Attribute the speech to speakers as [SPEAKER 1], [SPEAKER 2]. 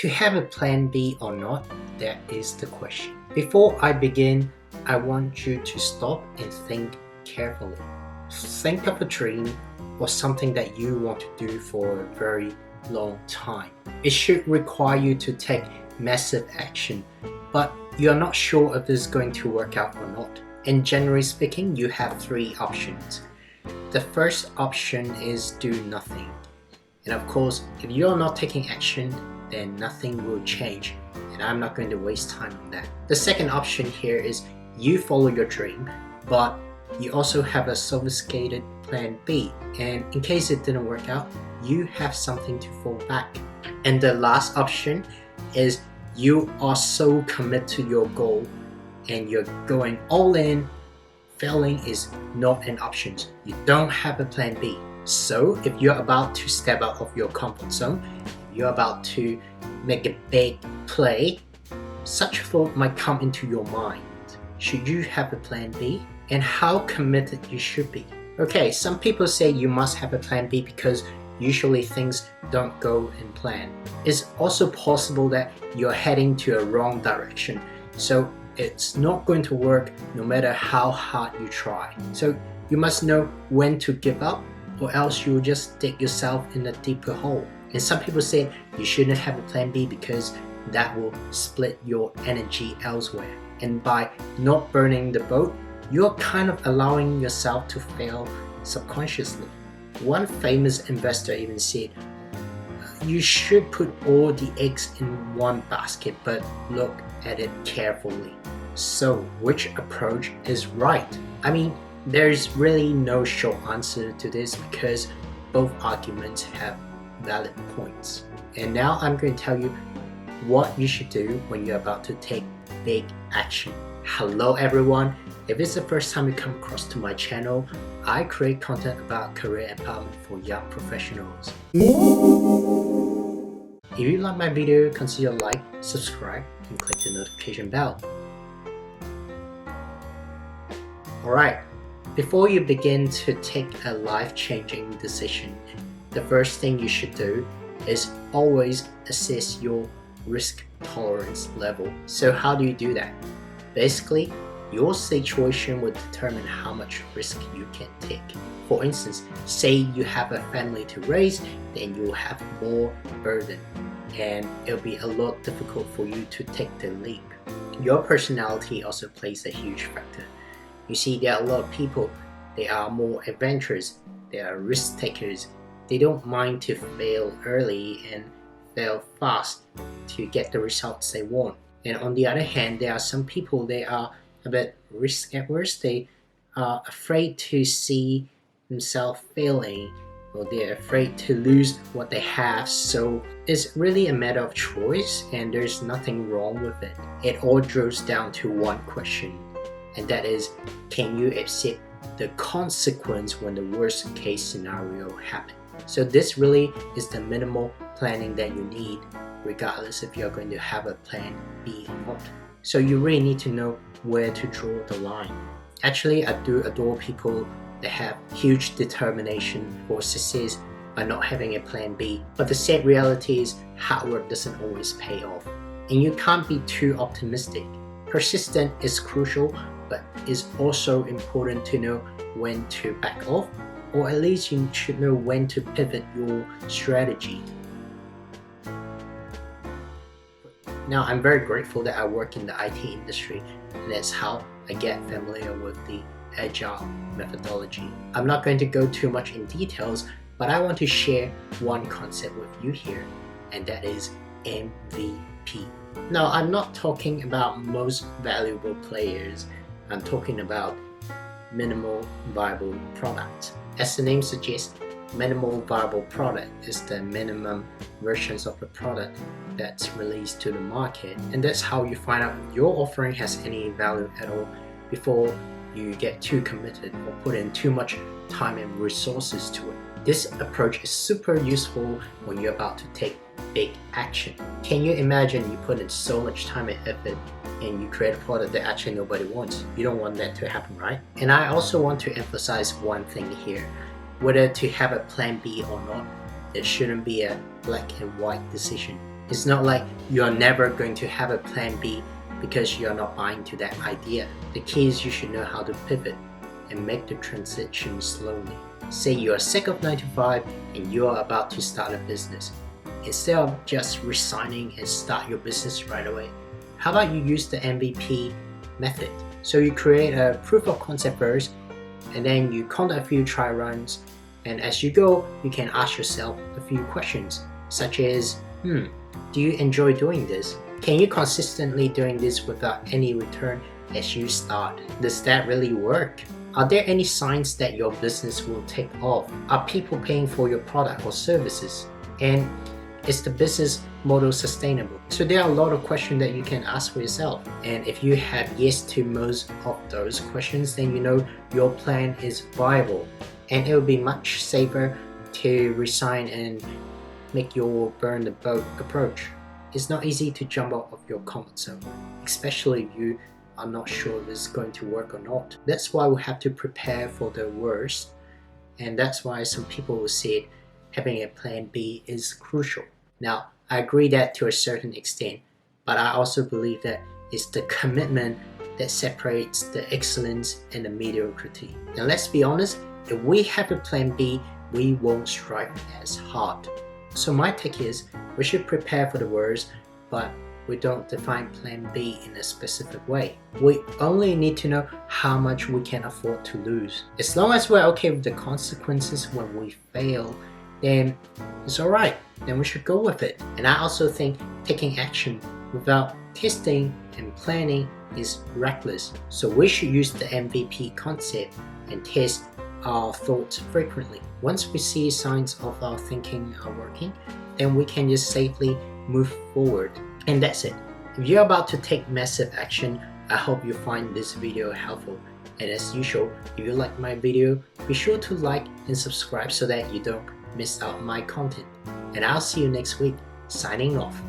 [SPEAKER 1] To have a plan B or not, that is the question. Before I begin, I want you to stop and think carefully. Think of a dream or something that you want to do for a very long time. It should require you to take massive action, but you're not sure if this is going to work out or not. And generally speaking, you have three options. The first option is do nothing. And of course, if you're not taking action, then nothing will change, and I'm not going to waste time on that. The second option here is you follow your dream, but you also have a sophisticated plan B, and in case it didn't work out, you have something to fall back. And the last option is you are so committed to your goal and you're going all in. Failing is not an option. You don't have a plan B. So if you're about to step out of your comfort zone, you're about to make a big play, such a thought might come into your mind. Should you have a plan B? And how committed you should be? Okay, some people say you must have a plan B because usually things don't go in plan. It's also possible that you're heading to a wrong direction, so it's not going to work no matter how hard you try. So you must know when to give up, or else you'll just dig yourself in a deeper hole. And some people say you shouldn't have a plan B because that will split your energy elsewhere. And by not burning the boat, you're kind of allowing yourself to fail subconsciously. One famous investor even said, you should put all the eggs in one basket, but look at it carefully. So which approach is right? I mean, there's really no short answer to this because both arguments have valid points. And now I'm going to tell you what you should do when you're about to take big action. Hello everyone, if it's the first time you come across to my channel, I create content about career empowerment for young professionals. If you like my video, consider like, subscribe, and click the notification bell. Alright, before you begin to take a life-changing decision, the first thing you should do is always assess your risk tolerance level. So how do you do that? Basically, your situation will determine how much risk you can take. For instance, say you have a family to raise, then you'll have more burden and it'll be a lot difficult for you to take the leap. Your personality also plays a huge factor. You see, there are a lot of people, they are more adventurous, they are risk takers. They don't mind to fail early and fail fast to get the results they want. And on the other hand, there are some people, they are a bit risk averse. They are afraid to see themselves failing, or they're afraid to lose what they have. So it's really a matter of choice, and there's nothing wrong with it. It all drills down to one question, and that is, can you accept the consequence when the worst case scenario happens? So this really is the minimal planning that you need, regardless if you're going to have a plan B or not. So you really need to know where to draw the line. Actually, I do adore people that have huge determination for success by not having a plan B. But the sad reality is hard work doesn't always pay off. And you can't be too optimistic. Persistence is crucial, but it's also important to know when to back off, or at least you should know when to pivot your strategy. Now, I'm very grateful that I work in the IT industry, and that's how I get familiar with the agile methodology. I'm not going to go too much in details, but I want to share one concept with you here, and that is MVP. Now, I'm not talking about most valuable players. I'm talking about minimal viable product. As the name suggests, minimal viable product is the minimum versions of the product that's released to the market, and that's how you find out if your offering has any value at all before you get too committed or put in too much time and resources to it. This approach is super useful when you're about to take big action. Can you imagine you put in so much time and effort and you create a product that actually nobody wants? You don't want that to happen, right? And I also want to emphasize one thing here. Whether to have a plan B or not, it shouldn't be a black and white decision. It's not like you're never going to have a plan B because you're not buying to that idea. The key is you should know how to pivot and make the transition slowly. Say you are sick of 9 to 5 and you are about to start a business. Instead of just resigning and start your business right away, how about you use the MVP method? So you create a proof of concept first, and then you conduct a few try runs, and as you go, you can ask yourself a few questions, such as, do you enjoy doing this? Can you consistently doing this without any return as you start? Does that really work? Are there any signs that your business will take off? Are people paying for your product or services? And is the business model sustainable? So there are a lot of questions that you can ask for yourself. And if you have yes to most of those questions, then you know your plan is viable. And it will be much safer to resign and make your burn the boat approach. It's not easy to jump out of your comfort zone, especially if you are not sure if it's going to work or not. That's why we have to prepare for the worst. And that's why some people will say having a plan B is crucial. Now, I agree that to a certain extent, but I also believe that it's the commitment that separates the excellence and the mediocrity. Now, let's be honest, if we have a plan B, we won't strive as hard. So my take is, we should prepare for the worst, but we don't define plan B in a specific way. We only need to know how much we can afford to lose. As long as we're okay with the consequences when we fail, then it's alright, then we should go with it. And I also think taking action without testing and planning is reckless. So we should use the MVP concept and test our thoughts frequently. Once we see signs of our thinking are working, then we can just safely move forward. And that's it. If you're about to take massive action, I hope you find this video helpful. And as usual, if you like my video, be sure to like and subscribe so that you don't miss out on my content. And I'll see you next week. Signing off.